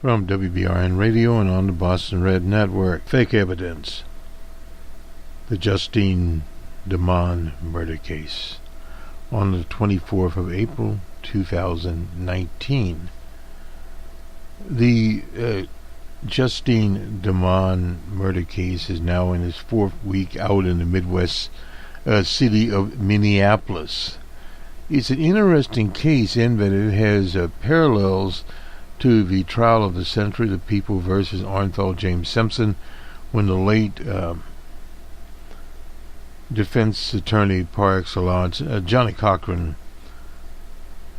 From WBRN Radio and on the Boston Red Network. Fake evidence. The Justine Damond murder case on the 24th of April 2019. The Justine Damond murder case is now in its fourth week out in the Midwest city of Minneapolis. It's an interesting case in that it has parallels to the trial of the century, the People versus Orenthal James Simpson, when the late defense attorney par excellence, Johnny Cochran,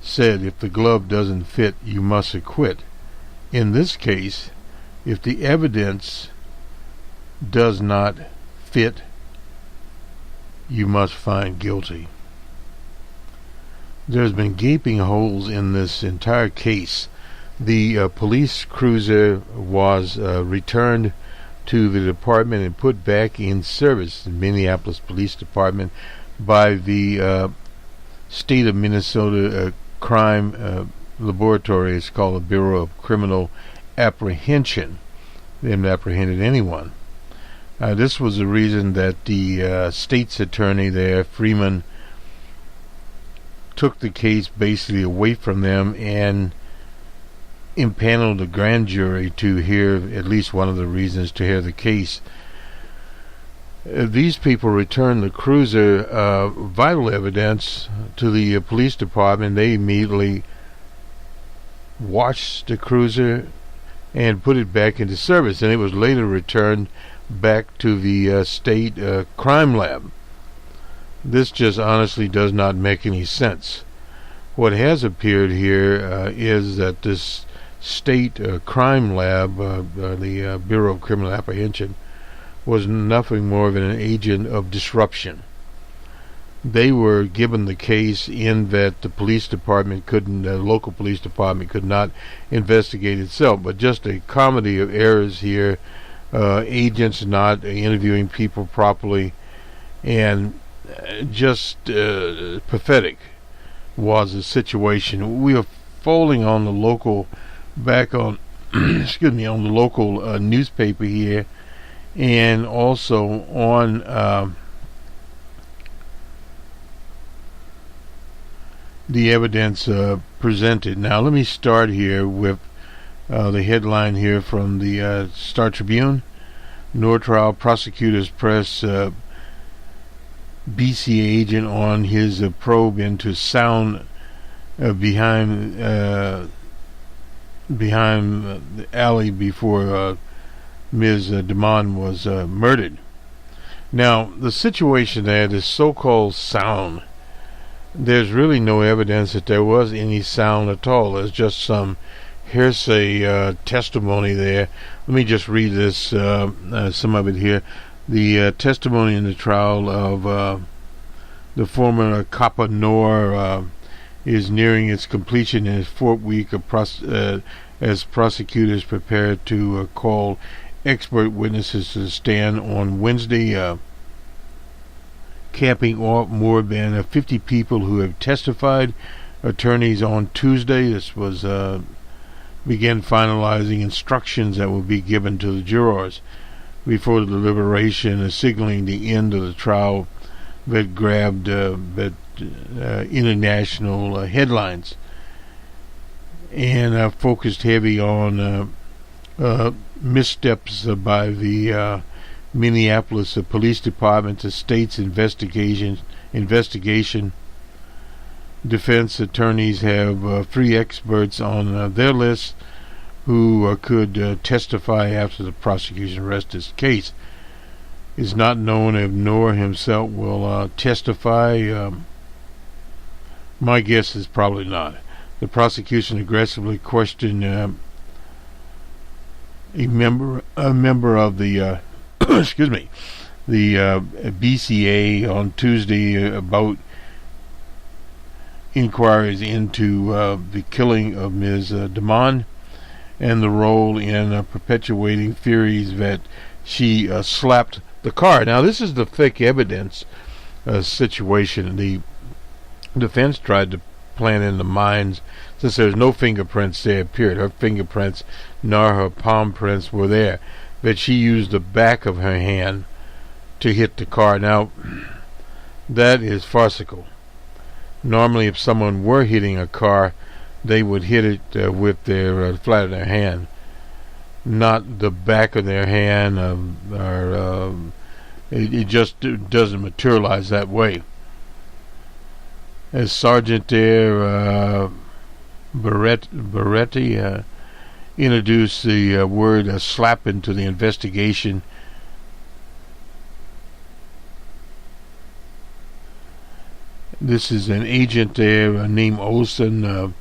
said, if the glove doesn't fit, you must acquit. In this case, if the evidence does not fit, you must find guilty. There's been gaping holes in this entire case. The police cruiser was returned to the department and put back in service, the Minneapolis Police Department, by the state of Minnesota crime laboratory. It's called the Bureau of Criminal Apprehension. They haven't apprehended anyone. This was the reason that the state's attorney there, Freeman, took the case basically away from them and impaneled a grand jury to hear at least one of the reasons to hear the case. These people returned the cruiser vital evidence to the police department. They immediately washed the cruiser and put it back into service, and it was later returned back to the state crime lab. This just honestly does not make any sense. What has appeared here is that this state crime lab, the Bureau of Criminal Apprehension, was nothing more than an agent of disruption. They were given the case in that the police department couldn't, the local police department could not investigate itself, but just a comedy of errors here, agents not interviewing people properly, and just pathetic was the situation. We are falling on the local back on excuse me, on the local newspaper here, and also on the evidence presented. Now let me start here with the headline here from the Star Tribune. Trial prosecutors press BCA agent on his probe into sound behind the alley before Ms. Damond was murdered. Now, the situation there, this so-called sound, there's really no evidence that there was any sound at all. There's just some hearsay testimony there. Let me just read this, some of it here. The testimony in the trial of the former Kappa Nor is nearing its completion in its fourth week of as prosecutors prepare to call expert witnesses to the stand on Wednesday, capping off more than 50 people who have testified. Attorneys on Tuesday, this was began finalizing instructions that will be given to the jurors before the deliberation, signaling the end of the trial that grabbed international headlines and focused heavy on missteps by the Minneapolis Police Department, the state's investigation. Defense attorneys have 3 experts on their list who could testify after the prosecution rests its case. It's not known if Noor himself will testify. My guess is probably not. The prosecution aggressively questioned a member of the excuse me, the BCA on Tuesday about inquiries into the killing of Ms. Damond and the role in perpetuating theories that she slapped the car. Now, this is the fake evidence situation. The defense tried to plant in the minds since there's no fingerprints there, period. Her fingerprints nor her palm prints were there, that she used the back of her hand to hit the car. Now, that is farcical. Normally, if someone were hitting a car, they would hit it with their flat of their hand, not the back of their hand, it just doesn't materialize that way. As Sergeant there, Beretti, introduced the word slap into the investigation. This is an agent there named Olson,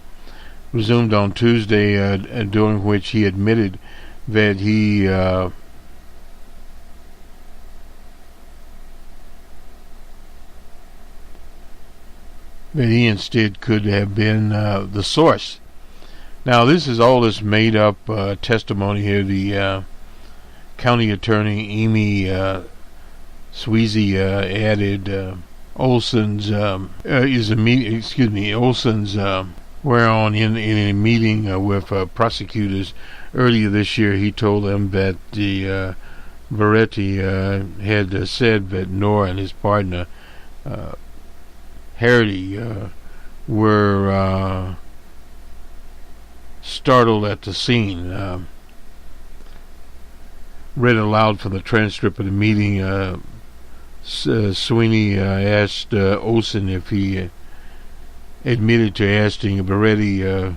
resumed on Tuesday, during which he admitted that he instead could have been the source. Now, this is all this made up testimony here. The county attorney Amy Sweezy added Olson's Olson's whereon in a meeting with prosecutors earlier this year, he told them that the Beretti had said that Nora and his partner Harity were startled at the scene. Read aloud from the transcript of the meeting. Sweeney asked Olson if he admitted to asking Beretti,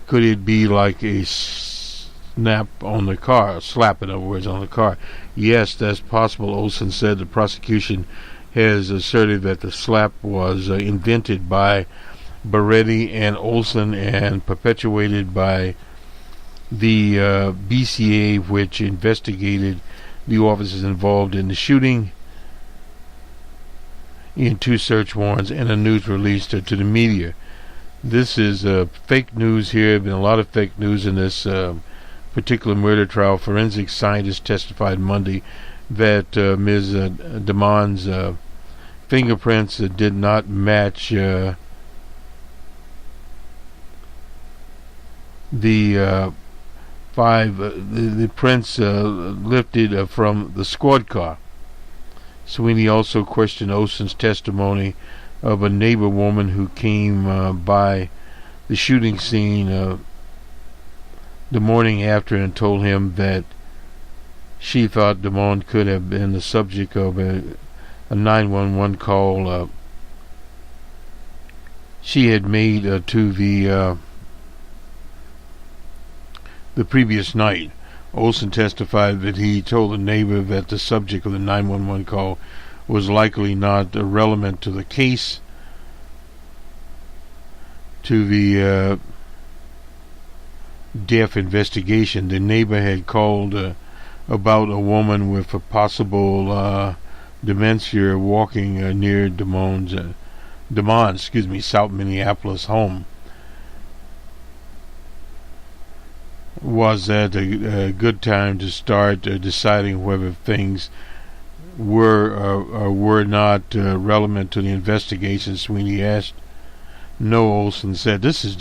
could it be like a snap on the car, a slap in other words on the car. Yes, that's possible, Olson said. The prosecution has asserted that the slap was invented by Beretti and Olson and perpetuated by the BCA, which investigated the officers involved in the shooting, in 2 search warrants and a news release to the media. This is fake news here. There's been a lot of fake news in this particular murder trial. Forensic scientists testified Monday that Ms. Damond's fingerprints did not match the prints lifted from the squad car. Sweeney also questioned Olson's testimony of a neighbor woman who came by the shooting scene the morning after and told him that she thought Damond could have been the subject of a 911 call she had made to the previous night. Olson testified that he told the neighbor that the subject of the 911 call was likely not relevant to the case, to the death investigation. The neighbor had called about a woman with a possible dementia walking near Damond's South Minneapolis home. Was that a good time to start deciding whether things were or were not relevant to the investigation? Sweeney asked. No, Olson said. This is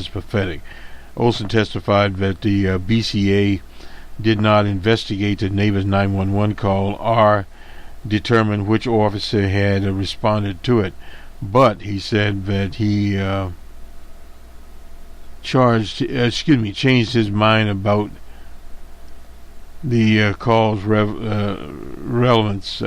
pathetic. Olson testified that the BCA did not investigate the neighbor's 911 call or determine which officer had responded to it, but he said that he changed his mind about the call's relevance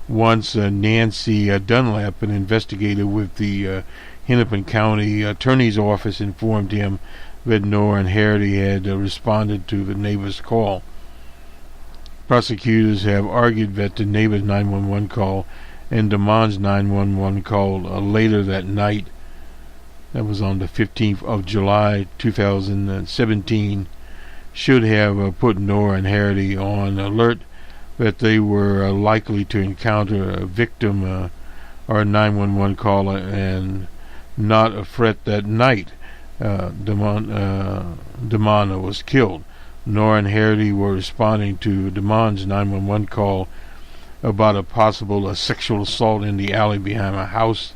once Nancy Dunlap, an investigator with the Hennepin County Attorney's Office, informed him that Nora and Harity had responded to the neighbor's call. Prosecutors have argued that the neighbor's 911 call and Damond's 911 call later that night, that was on the 15th of July 2017, should have put Nora and Harity on alert that they were likely to encounter a victim or a 911 caller and not a threat that night. Damond was killed. Nora and Harity were responding to Damond's 911 call about a possible sexual assault in the alley behind a house,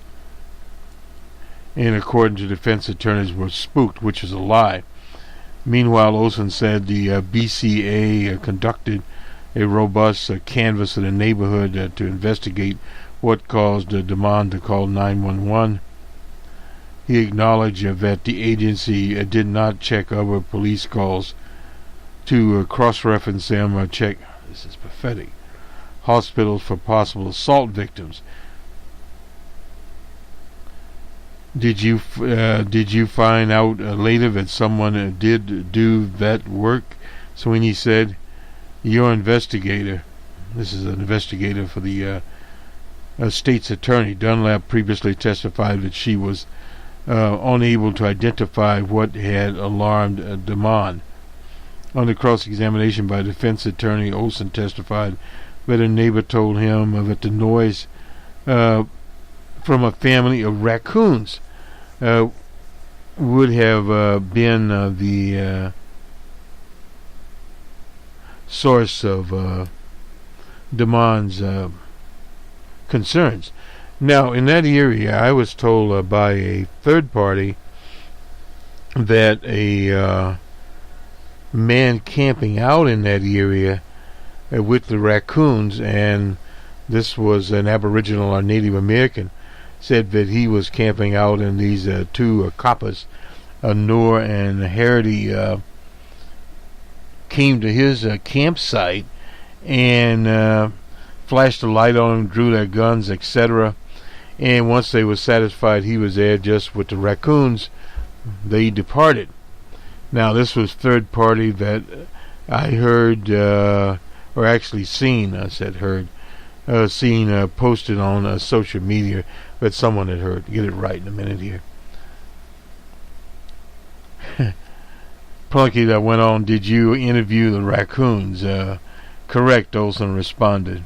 and according to defense attorneys were spooked, which is a lie. Meanwhile, Olson said the BCA conducted a robust canvass of the neighborhood to investigate what caused Damond to call 911. He acknowledged that the agency did not check other police calls to cross-reference them or check, this is pathetic, hospitals for possible assault victims. Did you find out later that someone did do that work? Sweeney said, your investigator, this is an investigator for the state's attorney, Dunlap, previously testified that she was unable to identify what had alarmed Damond. Under cross-examination by defense attorney, Olson testified that a neighbor told him that the noise from a family of raccoons would have been the source of Damond's concerns. Now, in that area, I was told by a third party that a man camping out in that area with the raccoons, and this was an Aboriginal or Native American, said that he was camping out in these two coppers, Noor and Harity, came to his campsite and flashed a light on him, drew their guns, etc. And once they were satisfied he was there just with the raccoons, they departed. Now, this was third party that I heard, or actually seen, I said heard, seen posted on social media that someone had heard. Get it right in a minute here. Plunkett that went on, did you interview the raccoons? Correct, Olson responded.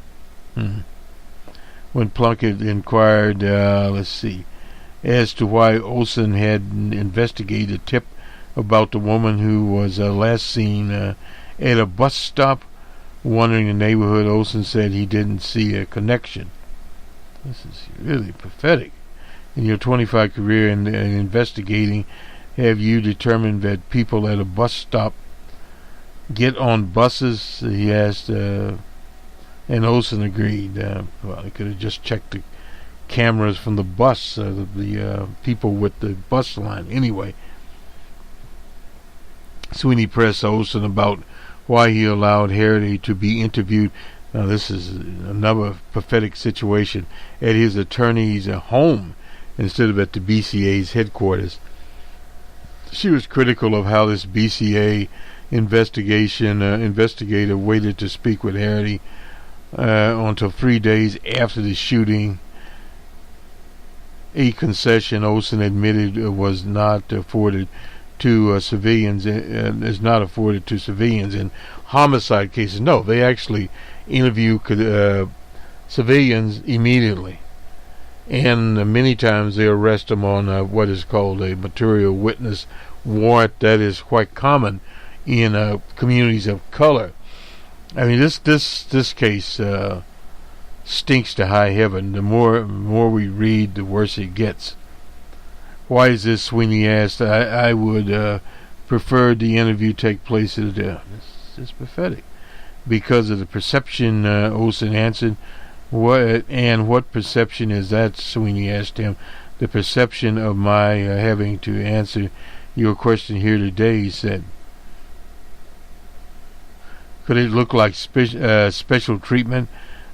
When Plunkett inquired, as to why Olson had investigated a tip about the woman who was last seen at a bus stop wandering the neighborhood, Olson said he didn't see a connection. This is really pathetic. In your 25 career in investigating, have you determined that people at a bus stop get on buses? He asked, and Olson agreed. Well, he could have just checked the cameras from the bus, the people with the bus line. Anyway, Sweeney pressed Olson about why he allowed Harity to be interviewed. Now, this is another pathetic situation, at his attorney's home instead of at the BCA's headquarters. She was critical of how this BCA investigator waited to speak with Harity until 3 days after the shooting, a concession Olson admitted was not afforded to civilians, is not afforded to civilians in homicide cases. No, they actually interview civilians immediately, and many times they arrest them on what is called a material witness warrant. That is quite common in communities of color. I mean, this case stinks to high heaven. The more we read, the worse it gets. Why is this? Sweeney asked. I would prefer the interview take place at this is pathetic. Because of the perception, Olson answered. What perception is that? Sweeney asked him. The perception of my having to answer your question here today, he said. Could it look like special treatment?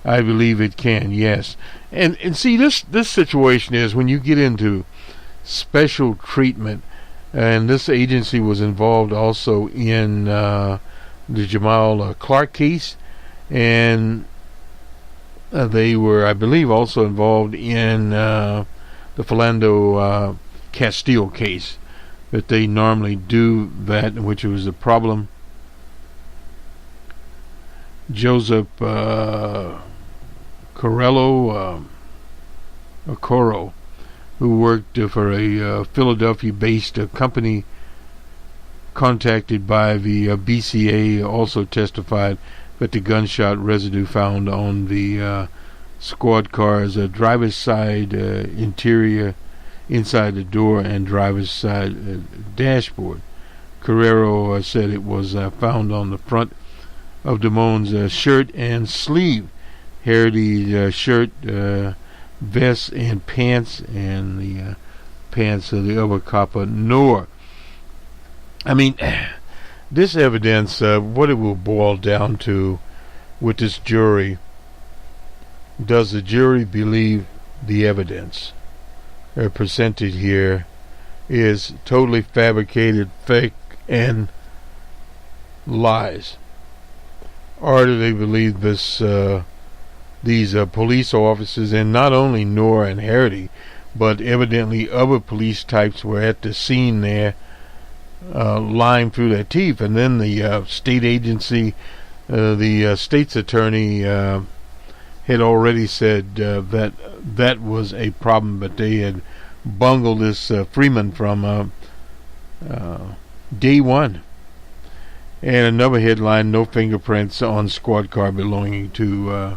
I believe it can, yes. And see, this situation is when you get into special treatment, and this agency was involved also in the Jamal Clark case, and they were, I believe, also involved in the Philando Castile case, that they normally do that, which was a problem. Joseph Corro, who worked for a Philadelphia-based company contacted by the BCA, also testified that the gunshot residue found on the squad car's driver's side interior inside the door and driver's side dashboard. Carrero said it was found on the front of Damon's shirt and sleeve. Herity's shirt, vest, and pants, and the pants of the other copper, Noor. I mean, this evidence, what it will boil down to with this jury, does the jury believe the evidence presented here is totally fabricated, fake, and lies? Or do they believe these police officers, and not only Noor and Harity, but evidently other police types were at the scene there, lying through their teeth? And then the state agency, the state's attorney had already said that was a problem, but they had bungled this Freeman from day one. And another headline: no fingerprints on squad car belonging to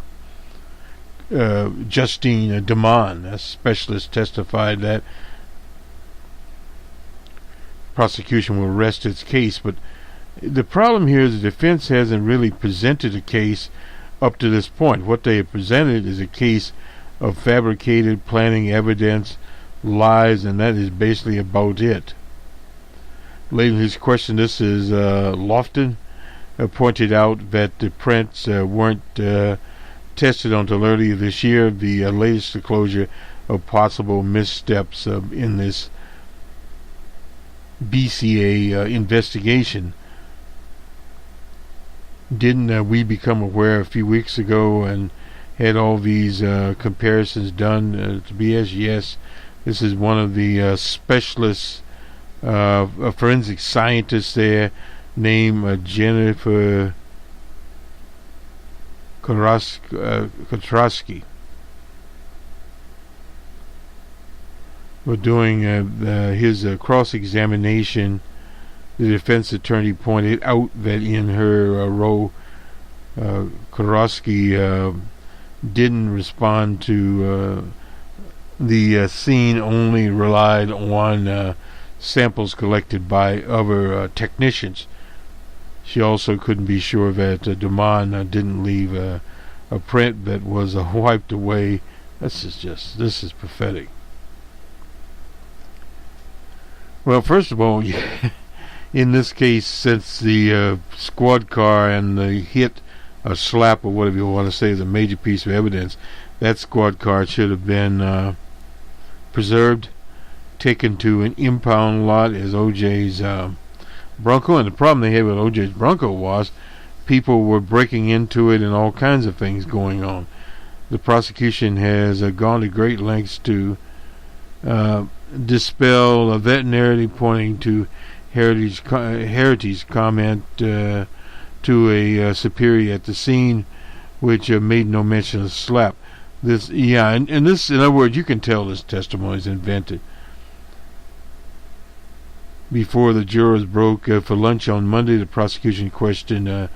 Justine Damond. A specialist testified that prosecution will rest its case. But the problem here is the defense hasn't really presented a case up to this point. What they have presented is a case of fabricated planning evidence, lies, and that is basically about it. Later in his question, this is Lofton, pointed out that the prints weren't tested until earlier this year, the latest disclosure of possible missteps in this BCA investigation. Didn't we become aware a few weeks ago and had all these comparisons done to BS? Yes, this is one of the specialists, a forensic scientist there named Jennifer Kostroski. We're doing his cross-examination. The defense attorney pointed out that in her role, Kostroski didn't respond to the scene, only relied on samples collected by other technicians. She also couldn't be sure that Damond didn't leave a print that was wiped away. This is pathetic. Well, first of all, in this case, since the squad car and the hit, a slap, or whatever you want to say, is a major piece of evidence, that squad car should have been preserved, taken to an impound lot as OJ's Bronco. And the problem they had with OJ's Bronco was people were breaking into it and all kinds of things going on. The prosecution has gone to great lengths to dispel a veterinary pointing to Herity's comment to a superior at the scene, which made no mention of slap. This, and this, in other words, you can tell this testimony is invented. Before the jurors broke for lunch on Monday, the prosecution questioned the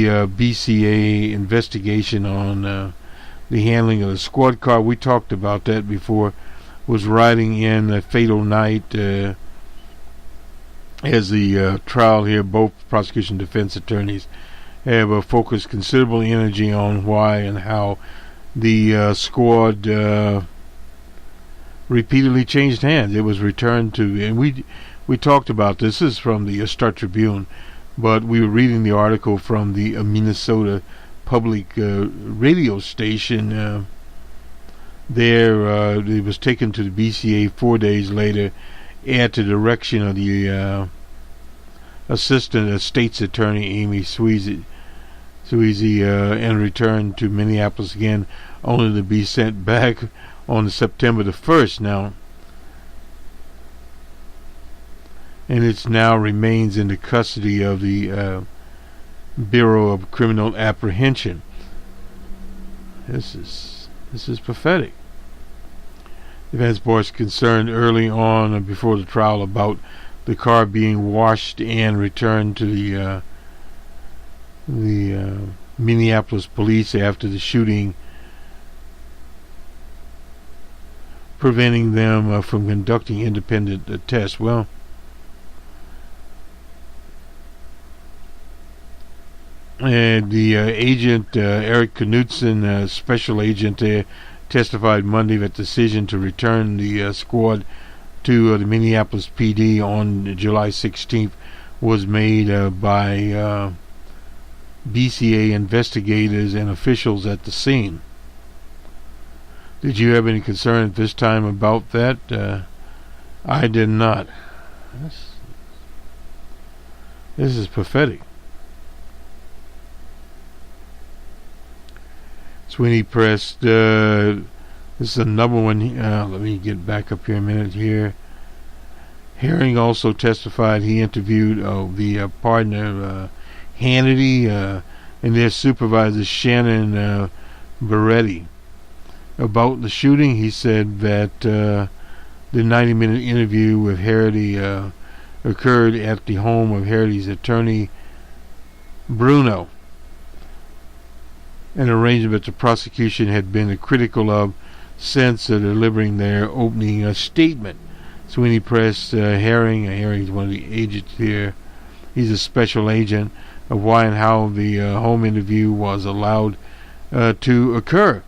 BCA investigation on the handling of the squad car. We talked about that before. Was riding in a fatal night as the trial here. Both prosecution and defense attorneys have focused considerable energy on why and how the squad repeatedly changed hands. It was returned to, and we talked about this. This is from the Star Tribune, but we were reading the article from the Minnesota public radio station. There, it was taken to the BCA 4 days later at the direction of the assistant state's attorney Amy Sweezy, and returned to Minneapolis again, only to be sent back on September the 1st now. And it now remains in the custody of the Bureau of Criminal Apprehension. This is pathetic. The defense was concerned early on before the trial about the car being washed and returned to the Minneapolis police after the shooting preventing them from conducting independent tests. Well, and the agent, Eric Knudsen, special agent, testified Monday that the decision to return the squad to the Minneapolis PD on July 16th was made by BCA investigators and officials at the scene. Did you have any concern at this time about that? I did not. This is pathetic. Sweeney pressed. This is another one. Let me get back up here a minute here. Herring also testified he interviewed the partner Hannity and their supervisor Shannon Beretti about the shooting. He said that the 90-minute interview with Hannity occurred at the home of Hannity's attorney Bruno, an arrangement the prosecution had been critical of since delivering their opening statement. Sweeney pressed Herring. Herring's one of the agents here. He's a special agent of why and how the home interview was allowed to occur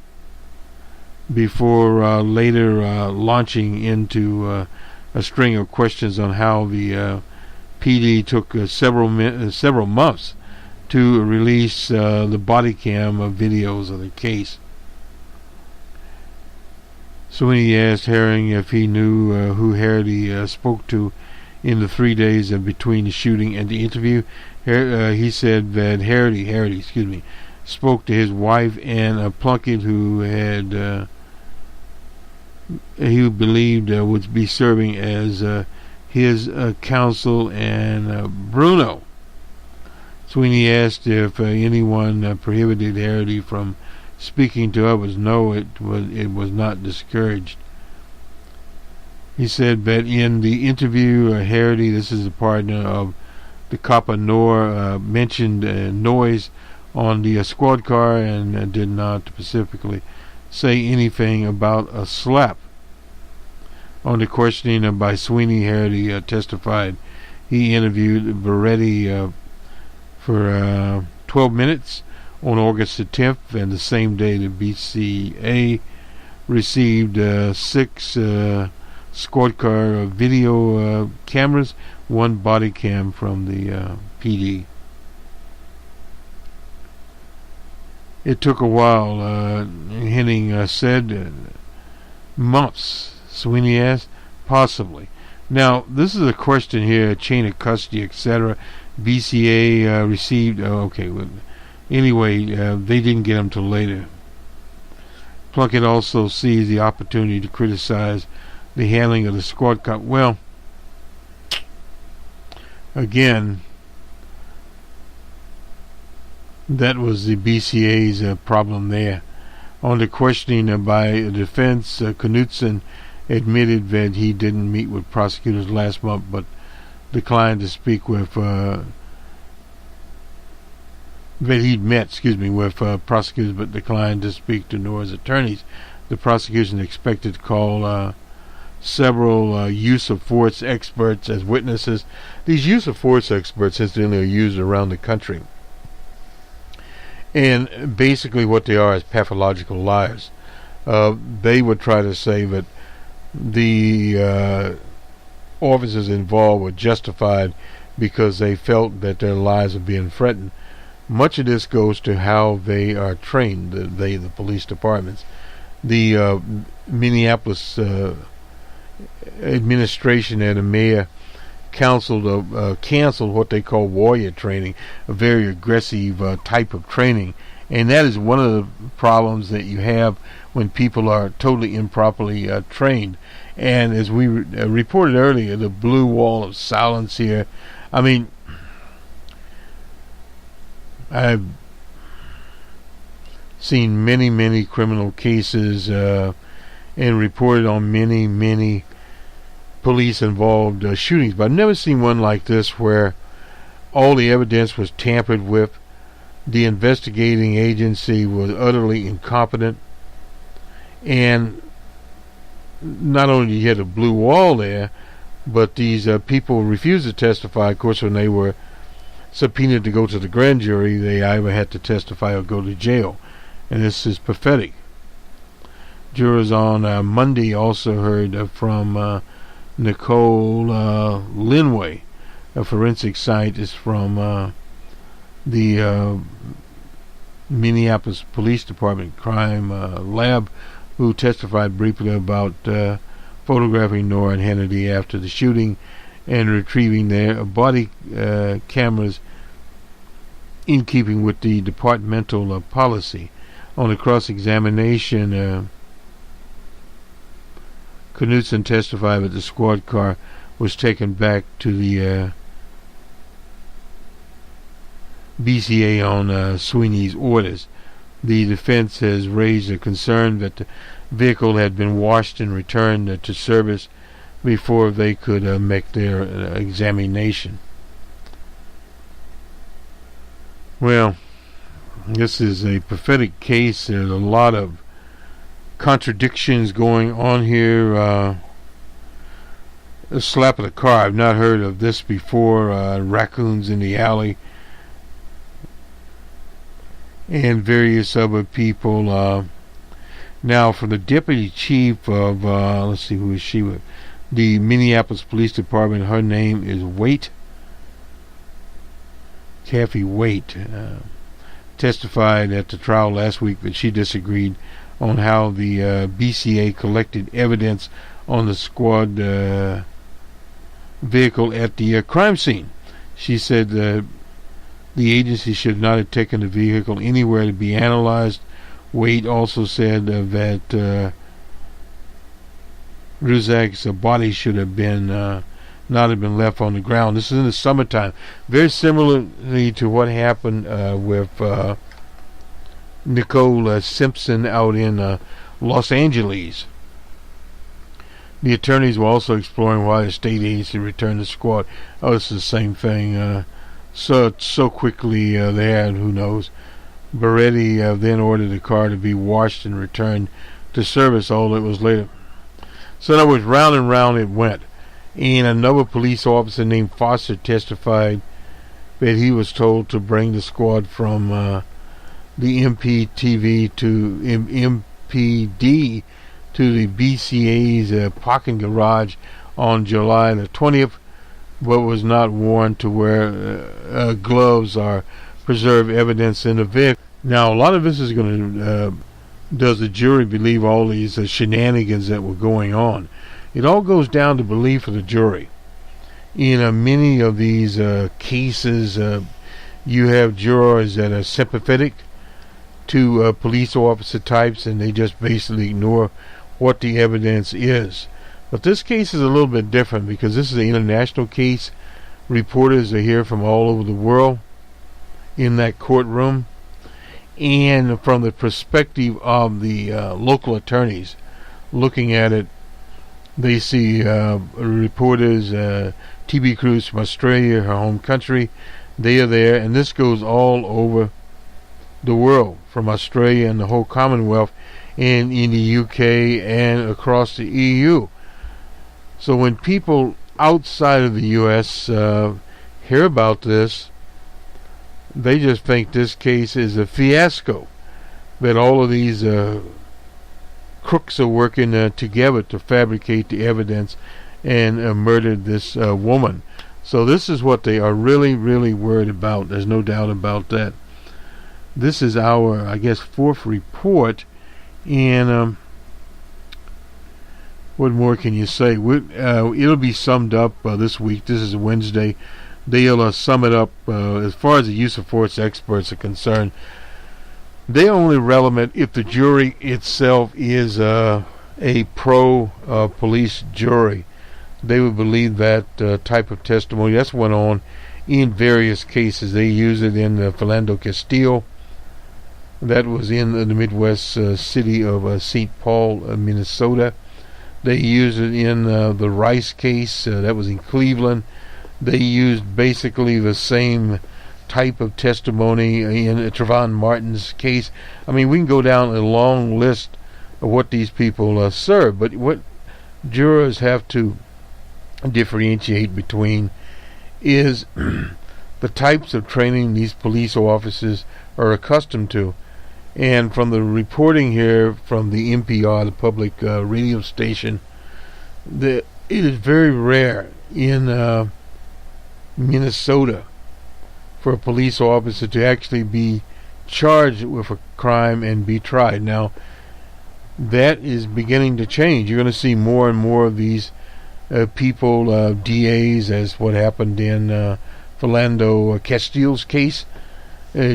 before later launching into a string of questions on how the PD took several months to release the body cam videos of the case. Sweeney asked Herring if he knew who Hannity spoke to in the 3 days between the shooting and the interview. He said that Hannity, spoke to his wife and Plunkett, who had he believed would be serving as his counsel, and Bruno. Sweeney asked if anyone prohibited Hannity from speaking to others. No, it was not discouraged. He said that in the interview, Hannity, this is a partner of the Copper Noir, mentioned noise on the squad car and did not specifically say anything about a slap. On the questioning by Sweeney, Hannity testified he interviewed Beretti for 12 minutes on August the 10th, and the same day the BCA received 6 squad car video cameras, 1 body cam from the PD. It took a while, Henning said. Months, Sweeney asked. Possibly. Now, this is a question here, chain of custody, etc. BCA received, anyway, they didn't get him till later. Plunkett also sees the opportunity to criticize the handling of the squad car. Well, again, that was the BCA's problem there. On the questioning by the defense, Knudsen admitted that he didn't meet with prosecutors last month, but declined to speak with that he'd met, with prosecutors, but declined to speak to Noir's attorneys. The prosecution expected to call several use of force experts as witnesses. These use of force experts, incidentally, are used around the country. And basically what they are is pathological liars. They would try to say that the officers involved were justified because they felt that their lives were being threatened. Much of this goes to how they are trained, the police departments. The Minneapolis administration and the mayor canceled what they call warrior training, a very aggressive type of training, and that is one of the problems that you have when people are totally improperly trained. And as we reported earlier, the blue wall of silence here. I mean, I've seen many criminal cases and reported on many police-involved shootings, but I've never seen one like this where all the evidence was tampered with, the investigating agency was utterly incompetent, and not only you had a blue wall there, but these people refused to testify. Of course, when they were subpoenaed to go to the grand jury, they either had to testify or go to jail. And this is pathetic. Jurors on Monday also heard from Nicole Linway, a forensic scientist from the Minneapolis Police Department crime lab, who testified briefly about photographing Nora and Hannity after the shooting and retrieving their body cameras in keeping with the departmental policy. On the cross-examination, Knudsen testified that the squad car was taken back to the BCA on Sweeney's orders. The defense has raised a concern that the vehicle had been washed and returned to service before they could make their examination. Well, this is a pathetic case. There's a lot of contradictions going on here. A slap of the car. I've not heard of this before. Raccoons in the alley. And various other people. Now, from the deputy chief of, let's see, who is she with? The Minneapolis Police Department. Her name is Waite. Kathy Waite. Testified at the trial last week that she disagreed on how the BCA collected evidence on the squad vehicle at the crime scene. She said the agency should not have taken the vehicle anywhere to be analyzed. Waite also said that Ruszczyk's body should have been not have been left on the ground. This is in the summertime. Very similarly to what happened with Nicole Simpson out in Los Angeles. The attorneys were also exploring why the state agency returned the squad. Oh, it's the same thing. So quickly they had, who knows. Beretti then ordered the car to be washed and returned to service, although it was later. So in other words, round and round it went. And another police officer named Foster testified that he was told to bring the squad from the MPD to the BCA's parking garage on July the 20th, but was not warned to wear gloves or preserve evidence in the vehicle. Now, a lot of this is going to, does the jury believe all these shenanigans that were going on? It all goes down to belief of the jury. In many of these cases, you have jurors that are sympathetic to police officer types, and they just basically ignore what the evidence is. But this case is a little bit different because this is an international case. Reporters are here from all over the world in that courtroom, and from the perspective of the local attorneys looking at it, they see reporters, TV crews from Australia, her home country. They are there, and this goes all over the world, from Australia and the whole Commonwealth, and in the UK and across the EU. So when people outside of the US hear about this, they just think this case is a fiasco, that all of these crooks are working together to fabricate the evidence and murdered this woman. So this is what they are really, really worried about. There's no doubt about that. This is our, I guess, fourth report, and what more can you say? It'll be summed up this week. This is Wednesday. They'll sum it up as far as the use of force experts are concerned. They're only relevant if the jury itself is a pro-police jury. They would believe that type of testimony. That's went on in various cases. They use it in Philando Castile. That was in the Midwest city of St. Paul, Minnesota. They used it in the Rice case. That was in Cleveland. They used basically the same type of testimony in Trayvon Martin's case. I mean, we can go down a long list of what these people serve, but what jurors have to differentiate between is the types of training these police officers are accustomed to. And from the reporting here from the NPR, the public radio station, it is very rare in Minnesota for a police officer to actually be charged with a crime and be tried. Now, that is beginning to change. You're going to see more and more of these people, DAs, as what happened in Philando Castile's case,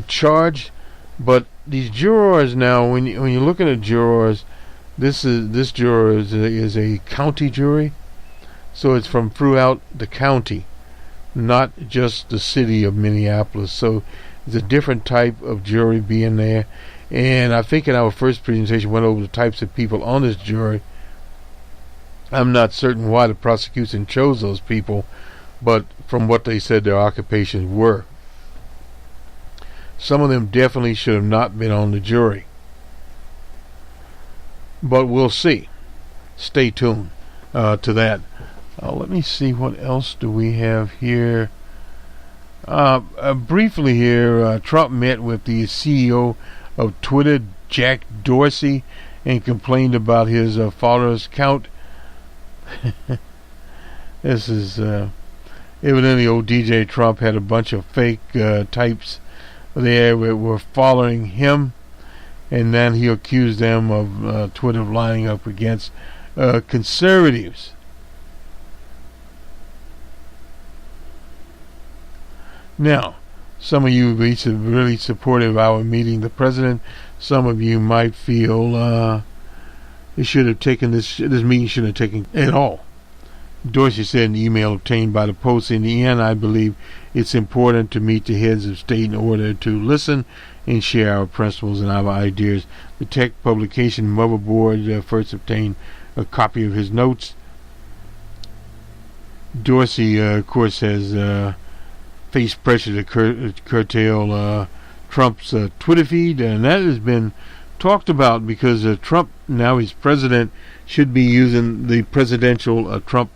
charged. But these jurors now, when you're looking at jurors, this juror is a county jury, so it's from throughout the county, not just the city of Minneapolis. So it's a different type of jury being there. And I think in our first presentation went over the types of people on this jury. I'm not certain why the prosecution chose those people, but from what they said their occupations were. Some of them definitely should have not been on the jury. But we'll see. Stay tuned to that. Let me see, what else do we have here? Briefly here, Trump met with the CEO of Twitter, Jack Dorsey, and complained about his followers count. This is evidently old DJ Trump had a bunch of fake types there were following him, and then he accused them of Twitter lining up against conservatives. Now, some of you really supportive of our meeting the president. Some of you might feel it should have taken this meeting shouldn't have taken at all. Dorsey said in the email obtained by the Post, "In the end, I believe it's important to meet the heads of state in order to listen and share our principles and our ideas." The tech publication Motherboard first obtained a copy of his notes. Dorsey, of course, has faced pressure to curtail Trump's Twitter feed, and that has been talked about because Trump, now he's president, should be using the presidential Trump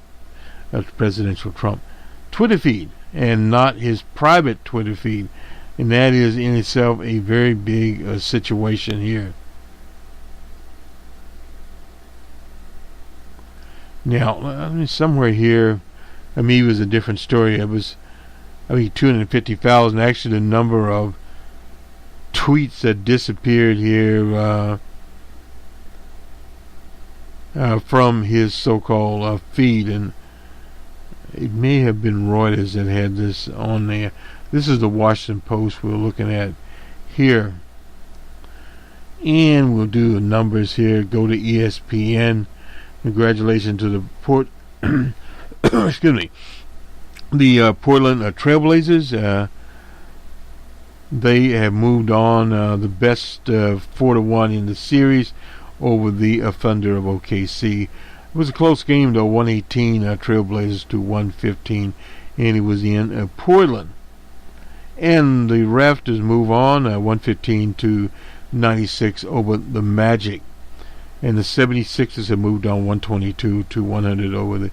Twitter feed and not his private Twitter feed, and that is in itself a very big situation here. Now, somewhere here, it was a different story. It was, 250,000. Actually, the number of tweets that disappeared here from his so-called feed, and it may have been Reuters that had this on there. This is the Washington Post we're looking at here, and we'll do the numbers here. Go to ESPN. Congratulations to the excuse me, the Portland Trailblazers. They have moved on, the best 4-1 in the series over the Thunder of OKC. It was a close game though, 118 Trailblazers to 115, and it was in Portland. And the Raptors move on, 115 to 96 over the Magic. And the 76ers have moved on, 122 to 100 over the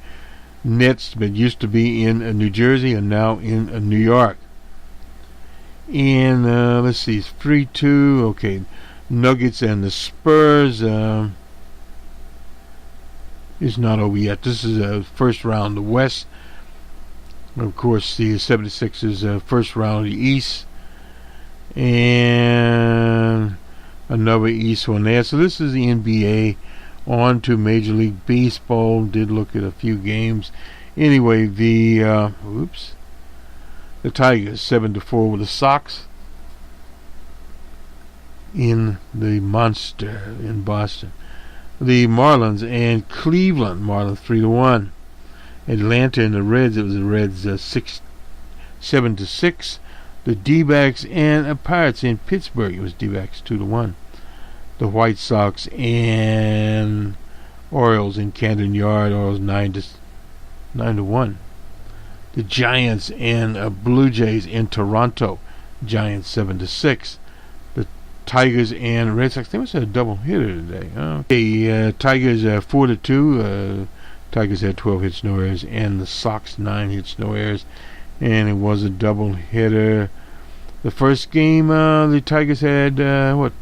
Nets, that used to be in New Jersey and now in New York. And let's see, it's 3-2. Okay, Nuggets and the Spurs is not over yet. This is a first round of the West. Of course, the 76ers first round of the East, and another East one there. So this is the NBA. On to Major League Baseball. Did look at a few games. Anyway, the Tigers 7-4 with the Sox in the Monster in Boston. The Marlins and Cleveland. Marlins 3-1. Atlanta and the Reds. It was the Reds 7-6. The D-backs and Pirates in Pittsburgh. It was D-backs 2-1. The White Sox and Orioles in Camden Yard. Orioles 9-1. The Giants and Blue Jays in Toronto. Giants 7-6. The Tigers and Red Sox. They must have a double hitter today. Okay, Tigers 4-2. Tigers had 12 hits, no errors, and the Sox 9 hits, no errors, and it was a double hitter. The first game, the Tigers had 12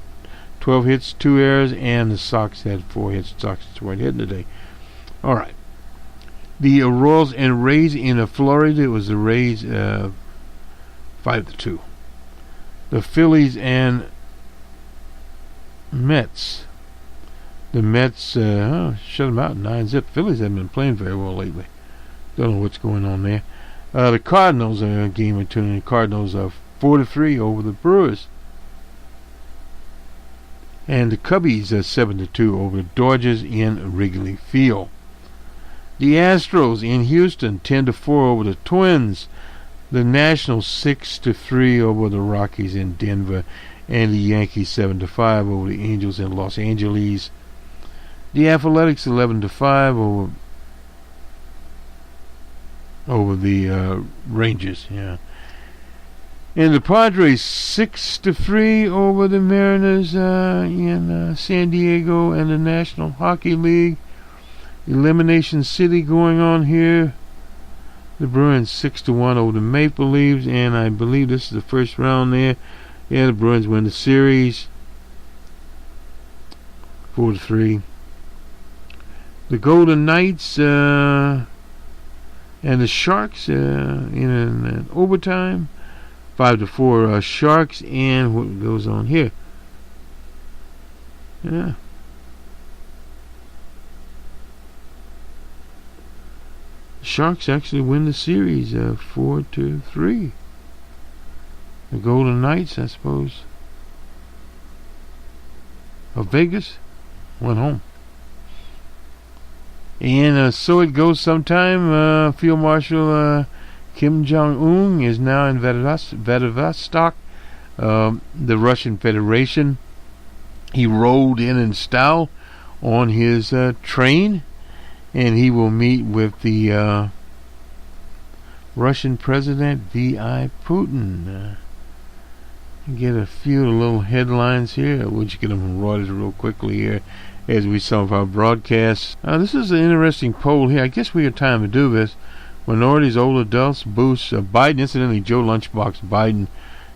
hits, 2 errors, and the Sox had 4 hits. Sox weren't hitting today. All right. The Royals and Rays in Florida. It was the Rays 5-2. The Phillies and Mets. The Mets shut them out 9-0. Phillies haven't been playing very well lately. Don't know what's going on there. The Cardinals are a game or two. And the Cardinals are 4-3 over the Brewers. And the Cubbies are 7-2 over the Dodgers in Wrigley Field. The Astros in Houston 10-4 over the Twins. The Nationals 6-3 over the Rockies in Denver, and the Yankees 7-5 over the Angels in Los Angeles. The Athletics 11-5 over the Rangers. Yeah. And the Padres 6-3 over the Mariners in San Diego, and the National Hockey League. Elimination City going on here. The Bruins 6-1 over the Maple Leafs, and I believe this is the first round there. Yeah, the Bruins win the series 4-3. The Golden Knights and the Sharks in an overtime 5-4 Sharks, and what goes on here? Yeah. Sharks actually win the series 4-3. The Golden Knights, I suppose, of Vegas, went home. And so it goes sometime. Field Marshal Kim Jong-un is now in Vladivostok, the Russian Federation. He rolled in style on his train, and he will meet with the Russian President V.I. Putin. Get a few little headlines here. We'll just get them from Reuters real quickly here as we some of our broadcasts. This is an interesting poll here. I guess we have time to do this. Minorities, older adults boost Biden. Incidentally, Joe Lunchbox Biden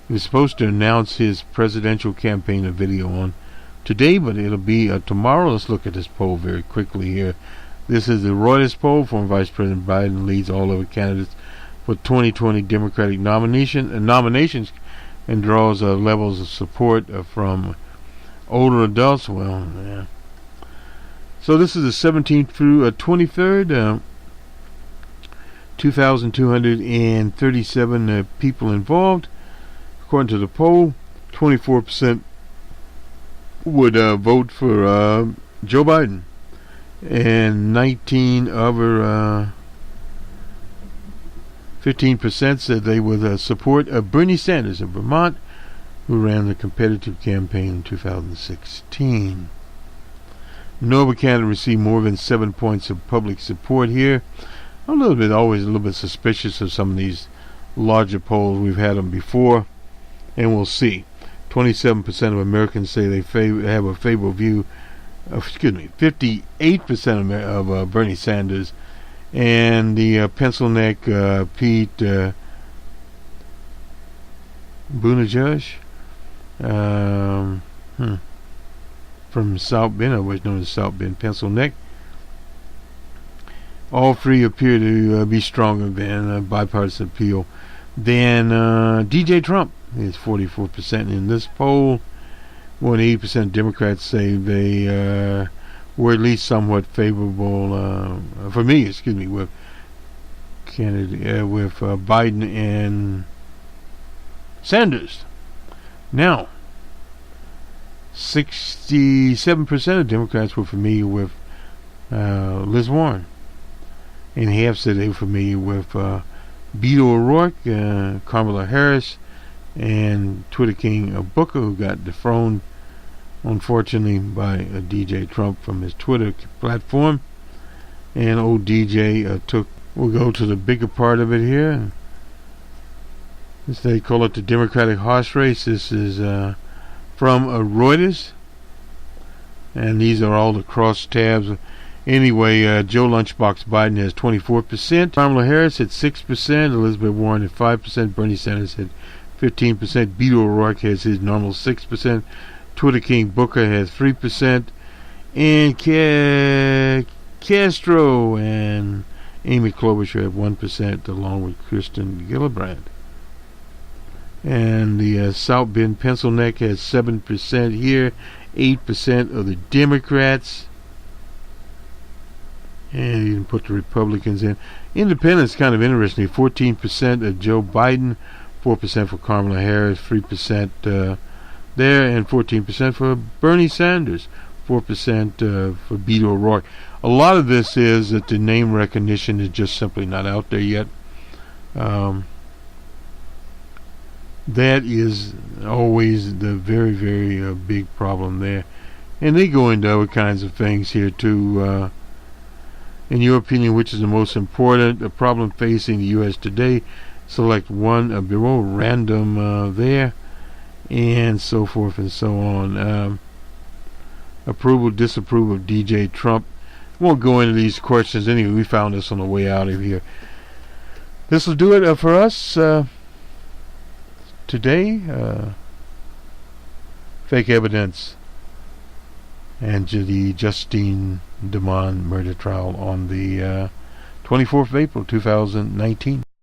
was supposed to announce his presidential campaign a video on today, but it'll be tomorrow. Let's look at this poll very quickly here. This is the Reuters poll. Former Vice President Biden leads all other candidates for 2020 Democratic nominations and draws levels of support from older adults. Well, yeah. So this is the 17th through 23rd. 2,237 people involved. According to the poll, 24% would vote for Joe Biden, and 15% said they would support Bernie Sanders of Vermont, who ran the competitive campaign in 2016. No other candidate received more than 7 points of public support here. Always a little bit suspicious of some of these larger polls. We've had them before, and we'll see. 27% of Americans say they have a favorable view. 58% of Bernie Sanders, and the pencil neck Pete Buttigieg from South Bend, otherwise known as South Bend, pencil neck. All three appear to be stronger than bipartisan appeal. Then DJ Trump is 44% in this poll. More than 80% of Democrats say they were at least somewhat favorable for me. With Biden and Sanders. Now, 67% of Democrats were familiar with Liz Warren, and half said they were familiar with Beto O'Rourke, Kamala Harris, and Twitter king Booker, who got dethroned, unfortunately, by DJ Trump from his Twitter platform. And old DJ we'll go to the bigger part of it here. As they call it, the Democratic horse race. This is from Reuters, and these are all the cross tabs. Anyway, Joe Lunchbox Biden has 24%. Kamala Harris at 6%. Elizabeth Warren at 5%. Bernie Sanders at 15%. Beto O'Rourke has his normal 6%. Twitter King Booker has 3%. And Castro and Amy Klobuchar have 1%, along with Kristen Gillibrand. And the South Bend Pencil Neck has 7% here, 8% of the Democrats. And you can put the Republicans in. Independents kind of interesting. 14% of Joe Biden, 4% for Kamala Harris, 3% there, and 14% for Bernie Sanders, 4% for Beto O'Rourke. A lot of this is that the name recognition is just simply not out there yet. That is always the very, very big problem there. And they go into other kinds of things here too. In your opinion, which is the most important problem facing the U.S. today? Select one, a bureau, random there, and so forth and so on. Approval, disapproval of DJ Trump. Won't go into these questions anyway. We found this on the way out of here. This will do it for us today. Fake evidence and the Justine Damond murder trial on the 24th of April 2019.